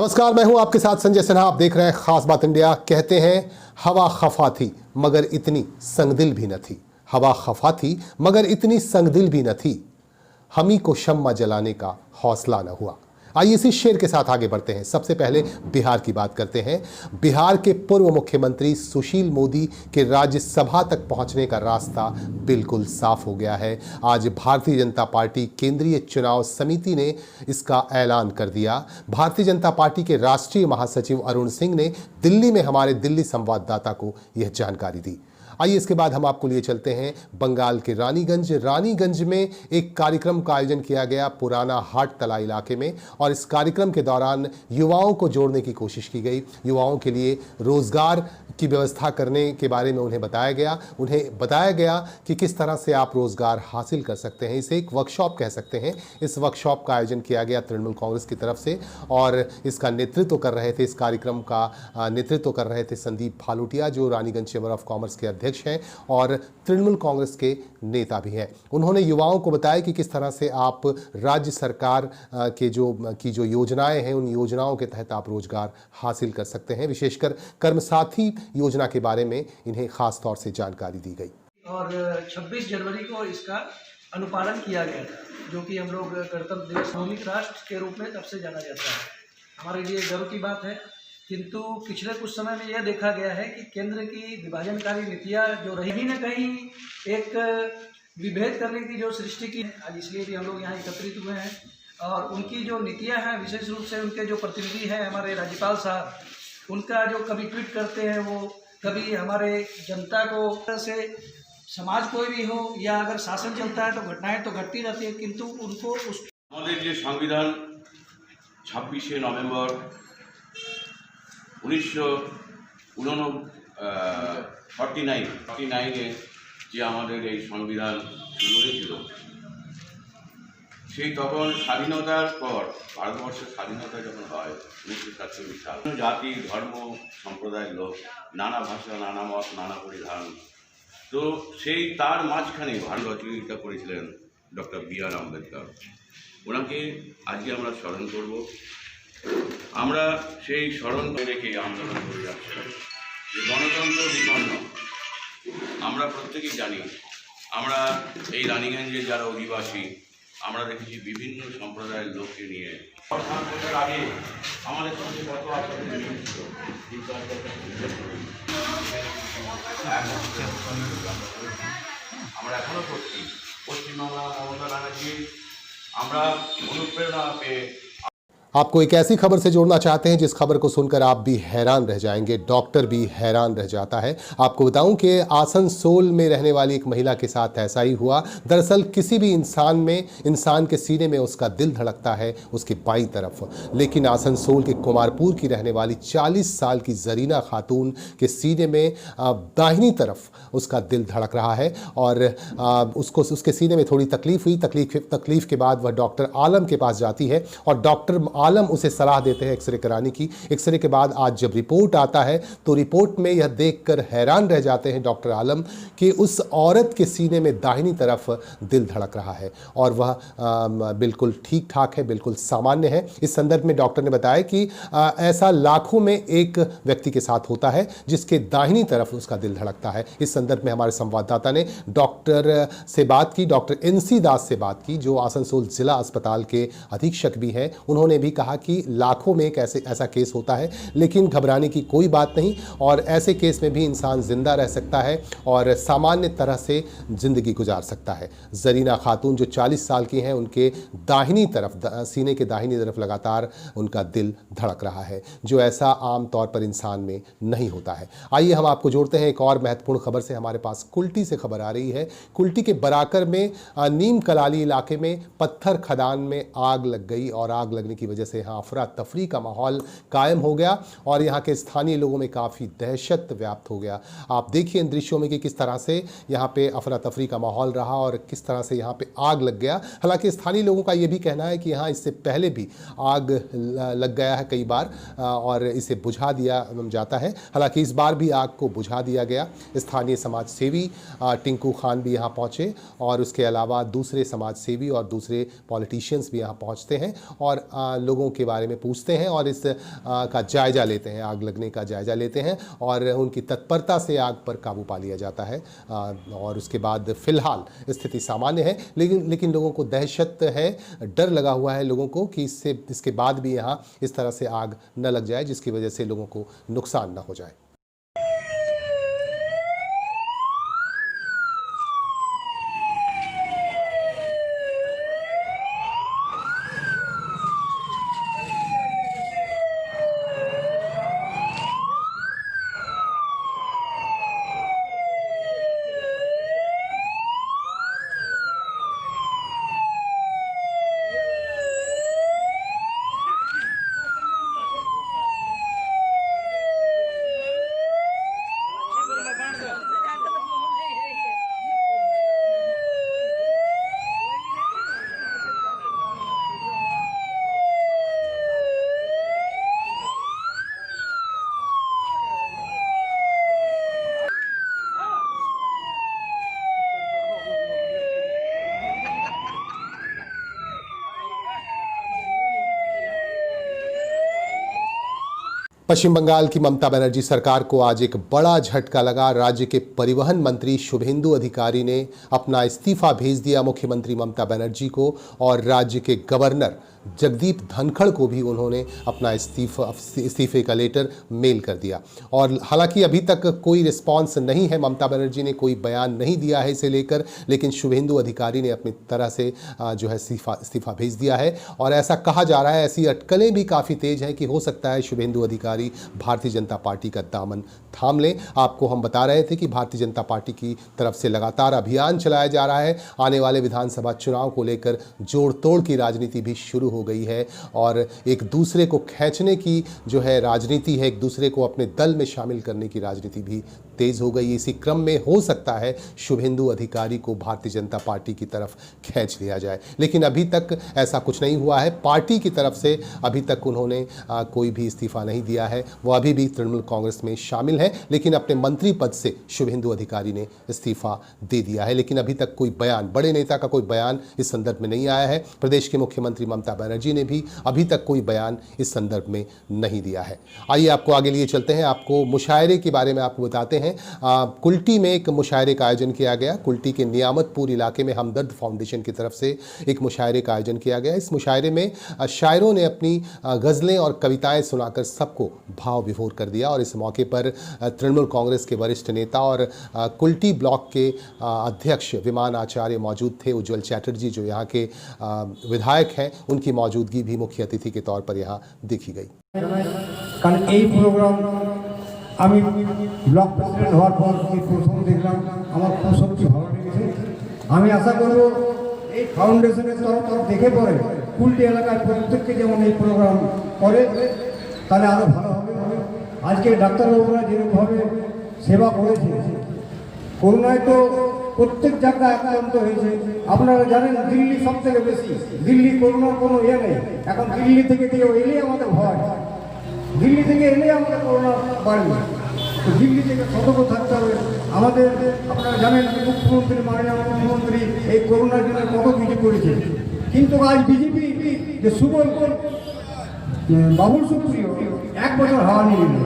नमस्कार, मैं हूं आपके साथ संजय सिन्हा। आप देख रहे हैं खास बात इंडिया। कहते हैं हवा खफा थी मगर इतनी संगदिल भी न थी। हवा खफा थी मगर इतनी संगदिल भी न थी। हमी को शम्मा जलाने का हौसला न हुआ। आइए इसी शेर के साथ आगे बढ़ते हैं। सबसे पहले बिहार की बात करते हैं। बिहार के पूर्व मुख्यमंत्री सुशील मोदी के राज्यसभा तक पहुंचने का रास्ता बिल्कुल साफ हो गया है। आज भारतीय जनता पार्टी केंद्रीय चुनाव समिति ने इसका ऐलान कर दिया। भारतीय जनता पार्टी के राष्ट्रीय महासचिव अरुण सिंह ने दिल्ली में हमारे दिल्ली संवाददाता को यह जानकारी दी। आइए इसके बाद हम आपको लिए चलते हैं बंगाल के रानीगंज में एक कार्यक्रम का आयोजन किया गया पुराना हाट तला इलाके में, और इस कार्यक्रम के दौरान युवाओं को जोड़ने की कोशिश की गई। युवाओं के लिए रोजगार की व्यवस्था करने के बारे में उन्हें बताया गया कि किस तरह से आप रोजगार हासिल कर सकते हैं। इसे एक वर्कशॉप कह सकते हैं। इस वर्कशॉप का आयोजन किया गया तृणमूल कांग्रेस की तरफ से, और इसका नेतृत्व कर रहे थे, इस कार्यक्रम का नेतृत्व कर रहे थे संदीप फालूटिया, जो रानीगंज चैम्बर ऑफ कॉमर्स के अध्यक्ष हैं और तृणमूल कांग्रेस के नेता भी हैं। उन्होंने युवाओं को बताया कि किस तरह से आप राज्य सरकार की जो योजनाएं हैं, उन योजनाओं के तहत आप रोजगार हासिल कर सकते हैं। विशेषकर कर्मसाथी योजना के बारे में इन्हें खास तौर से जानकारी दी गई। और 26 जनवरी को इसका अनुपालन किया गया था, जो कि हम लोग गणतंत्र दिवस मौलिक राष्ट्र के रूप में तब से जाना जाता है। हमारे लिए गर्व की बात है। किंतु पिछले कुछ समय में यह देखा गया है कि केंद्र की विभाजनकारी नीतियाँ जो रही न कहीं एक विभेद करने की जो सृष्टि की है, आज इसलिए भी हम लोग यहाँ एकत्रित हुए हैं। और उनकी जो नीतियाँ हैं, विशेष रूप से उनके जो प्रतिनिधि हैं हमारे राज्यपाल साहब, उनका जो कभी ट्वीट करते हैं, वो कभी हमारे जनता को से समाज कोई भी हो या अगर शासन चलता है तो घटनाएं तो घटती रहती है, किंतु उनको उस हमारे जो संविधान 26 नवंबर 1949 যে আমাদের এই সংবিধান শুরু হয়েছিল, সেই তখন স্বাধীনতার পর ভারতবর্ষের স্বাধীনতা যখন হয় 1947 সাল, জাতি ধর্ম সম্প্রদায়ের লোক, নানা ভাষা, নানা মত, নানা পরিধান, তো সেই তার মাঝখানে ভারত প্রতিযোগিতা করেছিলেন ডক্টর বি.আর. আম্বেদকর। ওনাকে আজকে আমরা স্মরণ করব। আমরা সেই স্মরণ রেখে আন্দোলন করে যাচ্ছিলাম যে গণতন্ত্র বিপন্ন। আমরা প্রত্যেকেই জানি, আমরা এই রানীগঞ্জের যারা অধিবাসী, আমরা দেখেছি বিভিন্ন সম্প্রদায়ের লোককে নিয়ে আগে আমাদের সঙ্গে কত আপনাদের মিলছিল, কিন্তু আমরা এখনও করছি। পশ্চিমবাংলা মমতা ব্যানার্জি আমরা অনুপ্রেরণা পেয়ে आपको एक ऐसी खबर से जोड़ना चाहते हैं जिस खबर को सुनकर आप भी हैरान रह जाएंगे, डॉक्टर भी हैरान रह जाता है। आपको बताऊं कि आसनसोल में रहने वाली एक महिला के साथ ऐसा ही हुआ। दरअसल किसी भी इंसान के सीने में उसका दिल धड़कता है उसकी बाईं तरफ, लेकिन आसनसोल के कुमारपुर की रहने वाली 40 साल की जरीना खातून के सीने में दाहिनी तरफ उसका दिल धड़क रहा है, और उसके सीने में थोड़ी तकलीफ हुई। तकलीफ के बाद वह डॉक्टर आलम के पास जाती है और डॉक्टर आलम उसे सलाह देते हैं एक्सरे कराने की। एक्सरे के बाद आज जब रिपोर्ट आता है तो रिपोर्ट में यह देखकर हैरान रह जाते हैं डॉक्टर आलम कि उस औरत के सीने में दाहिनी तरफ दिल धड़क रहा है और वह बिल्कुल ठीक ठाक है, बिल्कुल सामान्य है। इस संदर्भ में डॉक्टर ने बताया कि ऐसा लाखों में एक व्यक्ति के साथ होता है जिसके दाहिनी तरफ उसका दिल धड़कता है। इस संदर्भ में हमारे संवाददाता ने डॉक्टर से बात की, डॉक्टर NC दास से बात की, जो आसनसोल जिला अस्पताल के अधीक्षक भी हैं। उन्होंने भी कहा कि लाखों में एक ऐसा केस होता है, लेकिन घबराने की कोई बात नहीं, और ऐसे केस में भी इंसान जिंदा रह सकता है और सामान्य तरह से जिंदगी गुजार सकता है। जरीना खातून जो 40 साल की हैं, उनके दाहिनी तरफ सीने के दाहिनी तरफ लगातार उनका दिल धड़क रहा है, जो ऐसा आम तौर पर इंसान में नहीं होता है। आइए हम आपको जोड़ते हैं एक और महत्वपूर्ण खबर से। हमारे पास कुल्टी से खबर आ रही है। कुल्टी के बराकर में नीम कलाली इलाके में पत्थर खदान में आग लग गई, और आग लगने की वजह से यहाँ अफरा तफरी का माहौल कायम हो गया और यहाँ के स्थानीय लोगों में काफ़ी दहशत व्याप्त हो गया। आप देखिए इन दृश्यों में कि किस तरह से यहाँ पे अफरा तफरी का माहौल रहा और किस तरह से यहाँ पे आग लग गया। हालांकि स्थानीय लोगों का ये भी कहना है कि यहाँ इससे पहले भी आग लग गया है कई बार और इसे बुझा दिया जाता है। हालांकि इस बार भी आग को बुझा दिया गया। स्थानीय समाज सेवी टिंकू खान भी यहाँ पहुँचे और उसके अलावा दूसरे समाज सेवी और दूसरे पॉलिटिशियंस भी यहाँ पहुँचते हैं और लोगों के बारे में पूछते हैं और इस का जायजा लेते हैं, आग लगने का जायजा लेते हैं और उनकी तत्परता से आग पर काबू पा लिया जाता है। और उसके बाद फिलहाल स्थिति सामान्य है, लेकिन लोगों को दहशत है, डर लगा हुआ है लोगों को कि इसके बाद भी यहाँ इस तरह से आग न लग जाए जिसकी वजह से लोगों को नुकसान न हो जाए। पश्चिम बंगाल की ममता बनर्जी सरकार को आज एक बड़ा झटका लगा। राज्य के परिवहन मंत्री शुभेंदु अधिकारी ने अपना इस्तीफा भेज दिया मुख्यमंत्री ममता बनर्जी को और राज्य के गवर्नर जगदीप धनखड़ को भी उन्होंने अपना इस्तीफे का लेटर मेल कर दिया। और हालांकि अभी तक कोई रिस्पांस नहीं है, ममता बनर्जी ने कोई बयान नहीं दिया है इसे लेकर, लेकिन शुभेंदु अधिकारी ने अपनी तरह से जो है इस्तीफा भेज दिया है। और ऐसा कहा जा रहा है, ऐसी अटकलें भी काफ़ी तेज हैं कि हो सकता है शुभेंदु अधिकारी भारतीय जनता पार्टी का दामन थाम लें। आपको हम बता रहे थे कि भारतीय जनता पार्टी की तरफ से लगातार अभियान चलाया जा रहा है। आने वाले विधानसभा चुनाव को लेकर जोड़ तोड़ की राजनीति भी शुरू हो गई है और एक दूसरे को खींचने की जो है राजनीति है, एक दूसरे को अपने दल में शामिल करने की राजनीति भी तेज हो गई। इसी क्रम में हो सकता है शुभेंदु अधिकारी को भारतीय जनता पार्टी की तरफ खींच लिया जाए, लेकिन अभी तक ऐसा कुछ नहीं हुआ है। पार्टी की तरफ से अभी तक उन्होंने कोई भी इस्तीफा नहीं दिया है, वो अभी भी तृणमूल कांग्रेस में शामिल है, लेकिन अपने मंत्री पद से शुभेंदु अधिकारी ने इस्तीफा दे दिया है। लेकिन अभी तक कोई बयान, बड़े नेता का कोई बयान इस संदर्भ में नहीं आया है। प्रदेश के मुख्यमंत्री ममता बनर्जी ने भी अभी तक कोई बयान इस संदर्भ में नहीं दिया है। आइए आपको आगे लिए चलते हैं, आपको मुशायरे के बारे में आपको बताते हैं। कुल्टी में एक मुशायरे का आयोजन किया गया। कुल्टी के नियामतपुर इलाके में हमदर्द फाउंडेशन की तरफ से एक मुशायरे का आयोजन किया गया। इस मुशायरे में शायरों ने अपनी गज़लें और कविताएं सुनाकर सबको भाव विभोर कर दिया। और इस मौके पर तृणमूल कांग्रेस के वरिष्ठ नेता और कुल्टी ब्लॉक के अध्यक्ष विमान आचार्य मौजूद थे। उज्जवल चैटर्जी जो यहाँ के विधायक हैं, उनकी मौजूदगी भी मुख्य अतिथि के तौर पर यहाँ देखी गई। कारण এই প্রোগ্রাম আমি ব্লক প্রেসিডেন্ট হওয়ার পর প্রথম দেখলাম, আমার খুব সত্যি ভালো লেগেছে। আমি আশা করব এই ফাউন্ডেশনের তরফ দেখে পরে কুলটি এলাকার প্রত্যেককে যেমন এই প্রোগ্রাম করে তাহলে আরও ভালো হবে। আজকে ডাক্তারবাবুরা যেরকমভাবে সেবা করেছে, করোনায় তো প্রত্যেক জায়গায় আক্রান্ত হয়েছে। আপনারা জানেন দিল্লি সব থেকে বেশি, দিল্লি করোনার কোনো ইয়ে নেই। এখন দিল্লি থেকে কেউ এলেই আমাদের ভয়, দিল্লি থেকে এলে আমাদের করোনা বাড়বে। তো দিল্লি থেকে সতর্ক থাকতে হবে আমাদের। আপনারা জানেন মুখ্যমন্ত্রী, মাননীয় মুখ্যমন্ত্রী এই করোনার জন্য কত কিছু করেছে, কিন্তু আজ বিজেপি যে সুবল বাবুল সুপ্রিয় 1 বছর হাওয়া নিয়ে নিল,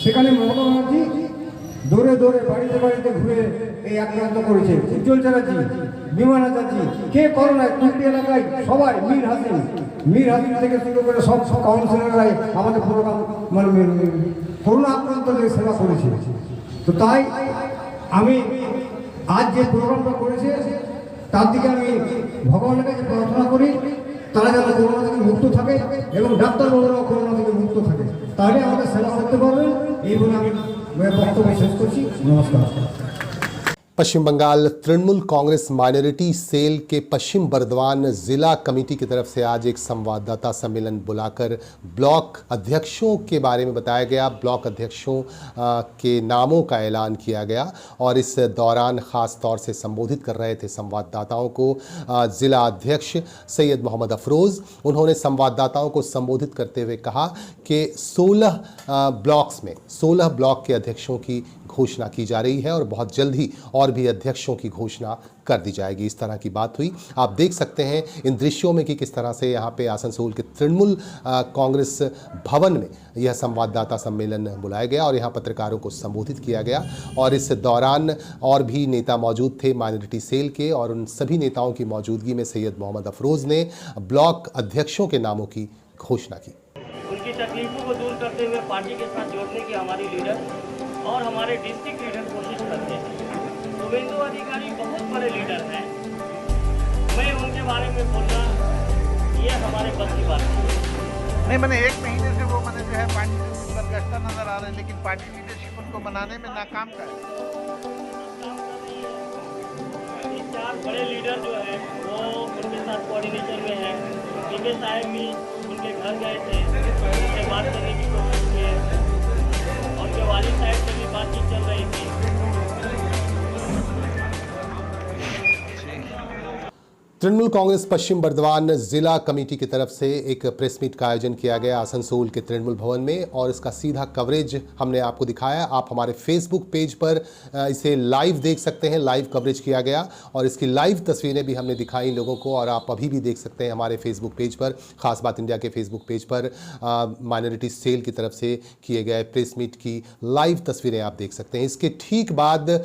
সেখানে মমতা ব্যানার্জি দৌড়ে দৌড়ে বাড়িতে বাড়িতে ঘুরে এই আক্রান্ত করেছে। উজ্জ্বল চ্যাটার্জি, বিমান আচার্যি, কে করোনায় কুলটি এলাকায় সবাই, মীর হাসিন থেকে শুরু করে সব কাউন্সিলররাই আমাদের প্রোগ্রাম মানে করোনা আক্রান্তদের সেবা করেছে। তো তাই আমি আজ যে প্রোগ্রামটা করেছে তার দিকে আমি ভগবানের কাছে প্রার্থনা করি তারা যেন করোনা থেকে মুক্ত থাকে এবং ডাক্তারবাবুরাও করোনা থেকে মুক্ত থাকে, তাহলে আমাদের সেবা করতে পারবেন। এই বলে আমি বক্তব্য শেষ করছি। নমস্কার। पश्चिम बंगाल तृणमूल कांग्रेस माइनॉरिटी सेल के पश्चिम बर्दवान जिला कमेटी की तरफ से आज एक संवाददाता सम्मेलन बुलाकर ब्लॉक अध्यक्षों के बारे में बताया गया। ब्लॉक अध्यक्षों के नामों का ऐलान किया गया और इस दौरान ख़ास तौर से संबोधित कर रहे थे संवाददाताओं को ज़िला अध्यक्ष सैयद मोहम्मद अफरोज़। उन्होंने संवाददाताओं को संबोधित करते हुए कहा कि 16 ब्लॉक्स में 16 ब्लॉक के अध्यक्षों की घोषणा की जा रही है और बहुत जल्द ही और भी अध्यक्षों की घोषणा कर दी जाएगी। इस तरह की बात हुई। आप देख सकते हैं इन दृश्यों में कि किस तरह से यहाँ पे आसनसोल के तृणमूल कांग्रेस भवन में यह संवाददाता सम्मेलन बुलाया गया और यहाँ पत्रकारों को संबोधित किया गया और इस दौरान और भी नेता मौजूद थे माइनॉरिटी सेल के, और उन सभी नेताओं की मौजूदगी में सैयद मोहम्मद अफरोज़ ने ब्लॉक अध्यक्षों के नामों की घोषणा की। उनकी तकलीफों को दूर करते हुए पार्टी के साथ जोड़ने की हमारी लीडर और हमारे डिस्ट्रिक्ट लीडर कोशिश करते हैं। शुभेंदु अधिकारी बहुत बड़े लीडर हैं, मैं उनके बारे में बोलना ये हमारे बस की बात नहीं। मैंने 1 महीने से वो जो है पार्टी से सरगश्ता नजर आ रहे हैं, लेकिन पार्टी लीडरशिप उनको बनाने में नाकाम का है। 4 बड़े लीडर जो है वो उनके साथ कोऑर्डिनेशन में है। पीके साहब भी उनके घर गए थे, उनसे बात करने की कोशिश की है, उनके वालिद साहब से भी बातचीत चल रही थी। तृणमूल कांग्रेस पश्चिम बर्धमान जिला कमेटी की तरफ से एक प्रेस मीट का आयोजन किया गया आसनसोल के तृणमूल भवन में और इसका सीधा कवरेज हमने आपको दिखाया। आप हमारे फेसबुक पेज पर इसे लाइव देख सकते हैं, लाइव कवरेज किया गया और इसकी लाइव तस्वीरें भी हमने दिखाई लोगों को और आप अभी भी देख सकते हैं हमारे फेसबुक पेज पर, खास बात इंडिया के फेसबुक पेज पर माइनॉरिटी सेल की तरफ से किए गए प्रेस मीट की लाइव तस्वीरें आप देख सकते हैं। इसके ठीक बाद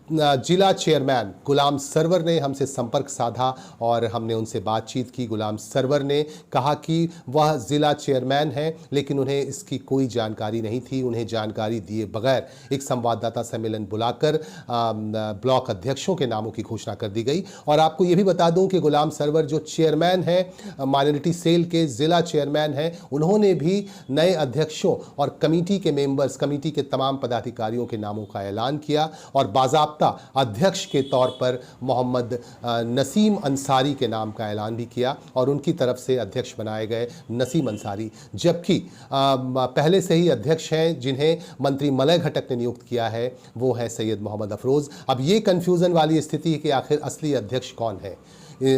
जिला चेयरमैन गुलाम सरवर ने हमसे संपर्क साधा और हमने उनसे बातचीत की। गुलाम सरवर ने कहा कि वह जिला चेयरमैन हैं लेकिन उन्हें इसकी कोई जानकारी नहीं थी। उन्हें जानकारी दिए बगैर एक संवाददाता सम्मेलन बुलाकर ब्लॉक अध्यक्षों के नामों की घोषणा कर दी गई। और आपको ये भी बता दूं कि गुलाम सरवर जो चेयरमैन हैं, माइनॉरिटी सेल के जिला चेयरमैन हैं, उन्होंने भी नए अध्यक्षों और कमेटी के मेंबर्स, कमेटी के तमाम पदाधिकारियों के नामों का ऐलान किया और बाज़ाब्ता अध्यक्ष के तौर पर मोहम्मद नसीम अंसारी के नाम का ऐलान भी किया और उनकी तरफ से अध्यक्ष बनाए गए नसीम अंसारी, जबकि पहले से ही अध्यक्ष हैं जिन्हें मंत्री मलय घटक ने नियुक्त किया है, वो है सैयद मोहम्मद अफरोज़। अब ये कन्फ्यूज़न वाली स्थिति है कि आखिर असली अध्यक्ष कौन है।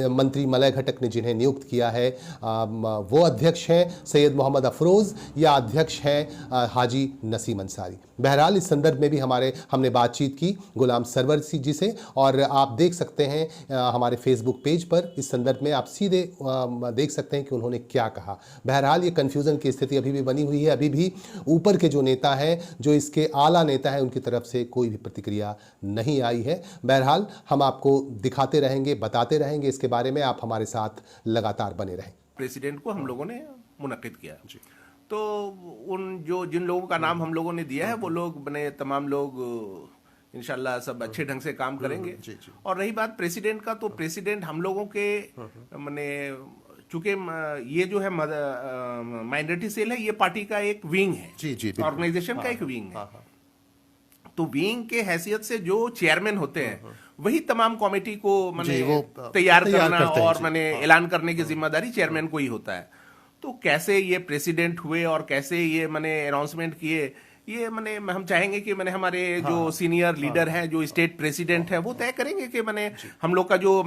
मंत्री मलय घटक ने जिन्हें नियुक्त किया है वो अध्यक्ष हैं सैयद मोहम्मद अफरोज़ या अध्यक्ष हैं हाजी नसीम अंसारी। बहरहाल इस संदर्भ में भी हमने बातचीत की गुलाम सरवर जी से और आप देख सकते हैं हमारे फेसबुक पेज पर इस संदर्भ में आप सीधे देख सकते हैं कि उन्होंने क्या कहा। बहरहाल ये कन्फ्यूज़न की स्थिति अभी भी बनी हुई है। अभी भी ऊपर के जो नेता हैं, जो इसके आला नेता हैं, उनकी तरफ से कोई भी प्रतिक्रिया नहीं आई है। बहरहाल हम आपको दिखाते रहेंगे, बताते रहेंगे इसके बारे में। आप हमारे साथ लगातार बने रहें। प्रेसिडेंट को हम लोगों ने मुनक्किद किया, तो जिन लोगों का नाम हम लोगों ने दिया है वो लोग बने तमाम लोग इंशाल्लाह सब अच्छे ढंग से काम करेंगे। और रही बात प्रेसिडेंट का, तो प्रेसिडेंट हम लोगों के माने चूंकि ये जो है माइनॉरिटी सेल है, ये पार्टी का एक विंग है, ऑर्गेनाइजेशन का एक विंग है। तो विंग के हैसियत से जो चेयरमैन होते हैं वही तमाम कमेटी को तैयार करना और ऐलान करने की जिम्मेदारी चेयरमैन को ही होता है। तो कैसे ये प्रेसिडेंट हुए और कैसे ये अनाउंसमेंट किए, ये हम चाहेंगे कि हमारे जो सीनियर लीडर हैं, जो स्टेट प्रेसिडेंट हैं, वो तय करेंगे कि हम लोग का जो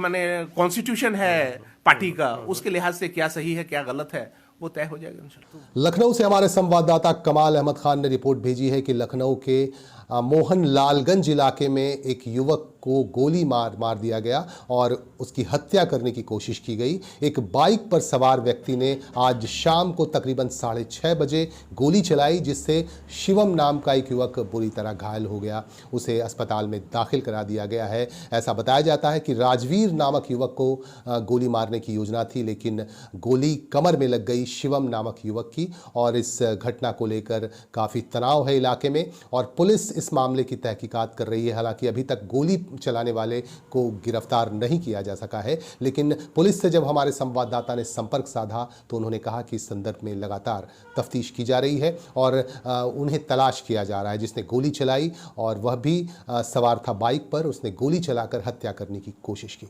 कॉन्स्टिट्यूशन है पार्टी का, उसके लिहाज से क्या सही है क्या गलत है, वो तय हो जाएगा इंशाल्लाह। लखनऊ से हमारे संवाददाता कमाल अहमद खान ने रिपोर्ट भेजी है कि लखनऊ के मोहन लालगंज इलाके में एक युवक को गोली मार दिया गया और उसकी हत्या करने की कोशिश की गई। एक बाइक पर सवार व्यक्ति ने आज शाम को तकरीबन 6:30 बजे गोली चलाई, जिससे शिवम नाम का एक युवक बुरी तरह घायल हो गया। उसे अस्पताल में दाखिल करा दिया गया है। ऐसा बताया जाता है कि राजवीर नामक युवक को गोली मारने की योजना थी, लेकिन गोली कमर में लग गई शिवम नामक युवक की। और इस घटना को लेकर काफ़ी तनाव है इलाके में और पुलिस इस मामले की तहकीकात कर रही है। हालांकि अभी तक गोली चलाने वाले को गिरफ्तार नहीं किया जा सका है, लेकिन पुलिस से जब हमारे संवाददाता ने संपर्क साधा तो उन्होंने कहा कि इस संदर्भ में लगातार तफ्तीश की जा रही है और उन्हें तलाश किया जा रहा है जिसने गोली चलाई, और वह भी सवार था बाइक पर। उसने गोली चलाकर हत्या करने की कोशिश की।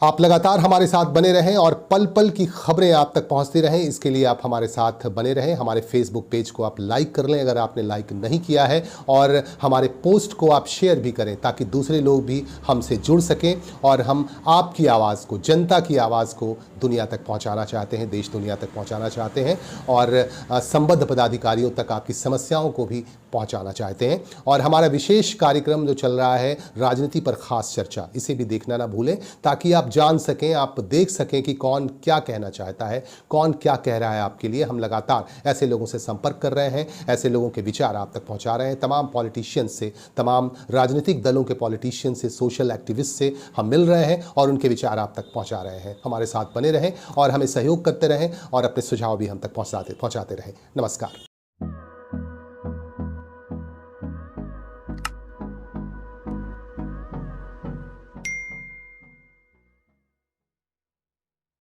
आप लगातार हमारे साथ बने रहें और पल पल की खबरें आप तक पहुंचती रहें, इसके लिए आप हमारे साथ बने रहें। हमारे फेसबुक पेज को आप लाइक कर लें अगर आपने लाइक नहीं किया है, और हमारे पोस्ट को आप शेयर भी करें ताकि दूसरे लोग भी हमसे जुड़ सकें। और हम आपकी आवाज़ को, जनता की आवाज़ को दुनिया तक पहुंचाना चाहते हैं, देश दुनिया तक पहुंचाना चाहते हैं, और संबद्ध पदाधिकारियों तक आपकी समस्याओं को भी पहुंचाना चाहते हैं। और हमारा विशेष कार्यक्रम जो चल रहा है, राजनीति पर खास चर्चा, इसे भी देखना ना भूलें ताकि आप जान सकें, आप देख सकें कि कौन क्या कहना चाहता है, कौन क्या कह रहा है आपके लिए। हम लगातार ऐसे लोगों से संपर्क कर रहे हैं, ऐसे लोगों के विचार आप तक पहुंचा रहे हैं। तमाम पॉलिटिशियंस से, तमाम राजनीतिक दलों के पॉलिटिशियंस से, सोशल एक्टिविस्ट से हम मिल रहे हैं और उनके विचार आप तक पहुंचा रहे हैं। हमारे साथ बने रहें और हमें सहयोग करते रहें और अपने सुझाव भी हम तक पहुंचाते रहें। नमस्कार।